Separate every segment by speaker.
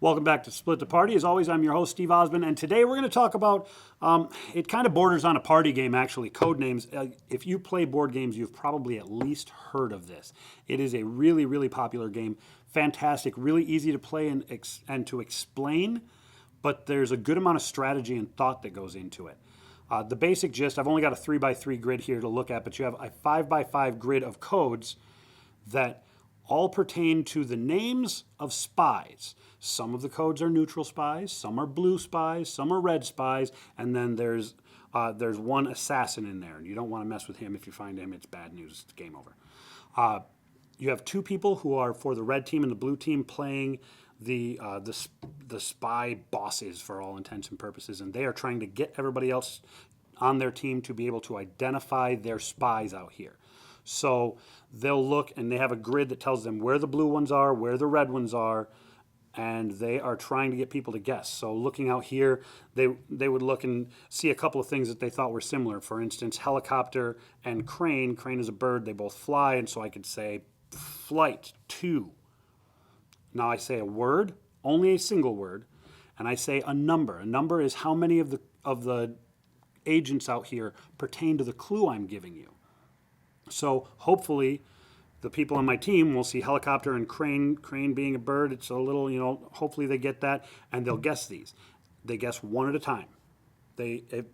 Speaker 1: Welcome back to Split the Party. As always, I'm your host, Steve Osmond, and today we're going to talk about, it kind of borders on a party game, actually, Codenames. If you play board games, you've probably at least heard of this. It is a really, really popular game. Fantastic, really easy to play and to explain, but there's a good amount of strategy and thought that goes into it. The basic gist, I've only got a 3x3 grid here to look at, but you have a 5x5 grid of codes that all pertain to the names of spies. Some of the codes are neutral spies, some are blue spies, some are red spies, and then there's one assassin in there. You don't want to mess with him. If you find him, it's bad news. It's game over. You have two people who are for the red team and the blue team playing the spy bosses for all intents and purposes, and they are trying to get everybody else on their team to be able to identify their spies out here. So they'll look and they have a grid that tells them where the blue ones are, where the red ones are, and they are trying to get people to guess. So looking out here, they would look and see a couple of things that they thought were similar. For instance, helicopter and crane. Crane is a bird, they both fly, and so I could say flight 2. Now I say a word, only a single word, and I say a number. A number is how many of the agents out here pertain to the clue I'm giving you. So hopefully the people on my team will see helicopter and crane being a bird. It's a little, hopefully they get that, and they'll guess these. They guess one at a time.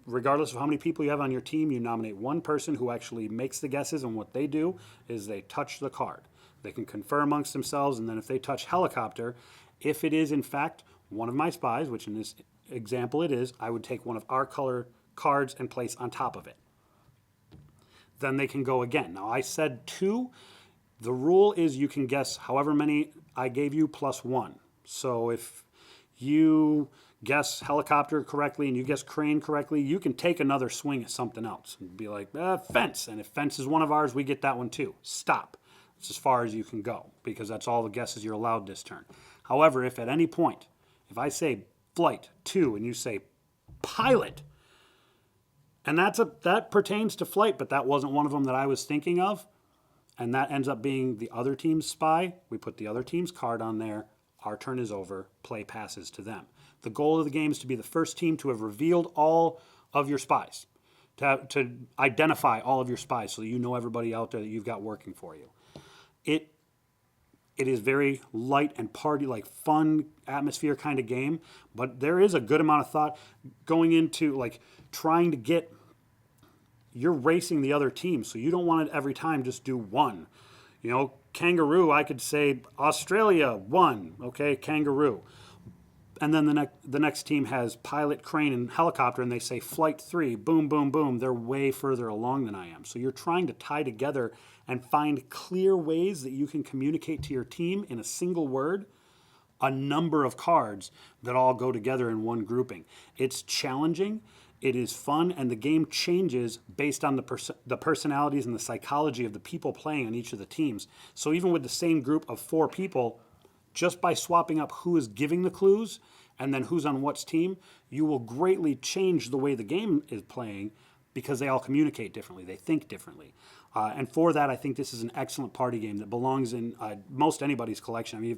Speaker 1: Regardless of how many people you have on your team, you nominate one person who actually makes the guesses, and what they do is they touch the card. They can confer amongst themselves, and then if they touch helicopter, if it is in fact one of my spies, which in this example it is, I would take one of our color cards and place on top of it. Then they can go again. Now I said 2. The rule is you can guess however many I gave you plus 1. So if you guess helicopter correctly and you guess crane correctly, you can take another swing at something else and be like, fence. And if fence is one of ours, we get that one too. Stop. It's as far as you can go because that's all the guesses you're allowed this turn. However, if at any point, if I say flight 2 and you say pilot, and that pertains to flight, but that wasn't one of them that I was thinking of, and that ends up being the other team's spy, we put the other team's card on there, our turn is over, play passes to them. The goal of the game is to be the first team to have revealed all of your spies, to identify all of your spies so that you know everybody out there that you've got working for you. It is very light and party-like, fun atmosphere kind of game, but there is a good amount of thought going into trying to get. You're racing the other team, so you don't want to every time just do one. Kangaroo, I could say Australia, 1, okay, kangaroo. And then the next team has pilot, crane, and helicopter, and they say flight 3, boom, boom, boom. They're way further along than I am. So you're trying to tie together and find clear ways that you can communicate to your team in a single word a number of cards that all go together in one grouping. It's challenging. It is fun, and the game changes based on the personalities and the psychology of the people playing on each of the teams. So even with the same group of 4 people, just by swapping up who is giving the clues and then who's on what's team, you will greatly change the way the game is playing because they all communicate differently. They think differently. And for that, I think this is an excellent party game that belongs in most anybody's collection. I mean,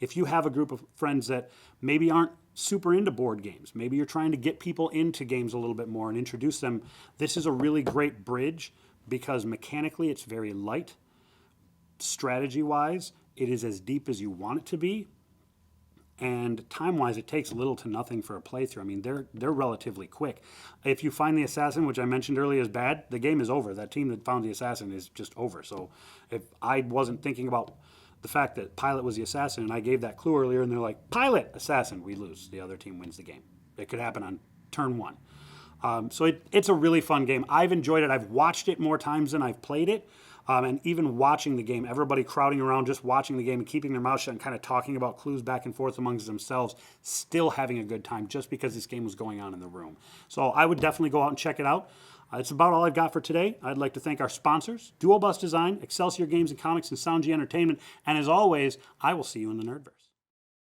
Speaker 1: if you have a group of friends that maybe aren't super into board games, maybe you're trying to get people into games a little bit more and introduce them, this is a really great bridge because mechanically it's very light. Strategy-wise, it is as deep as you want it to be. And time-wise, it takes little to nothing for a playthrough. I mean, they're relatively quick. If you find the assassin, which I mentioned earlier is bad, the game is over. That team that found the assassin is just over. So if I wasn't thinking about the fact that pilot was the assassin and I gave that clue earlier and they're like, pilot, assassin, we lose. The other team wins the game. It could happen on turn 1. So it's a really fun game. I've enjoyed it. I've watched it more times than I've played it. And even watching the game, everybody crowding around just watching the game and keeping their mouth shut and kind of talking about clues back and forth amongst themselves, still having a good time just because this game was going on in the room. So I would definitely go out and check it out. That's about all I've got for today. I'd like to thank our sponsors, Dual Bus Design, Excelsior Games and Comics, and Sound G Entertainment. And as always, I will see you in the Nerdverse.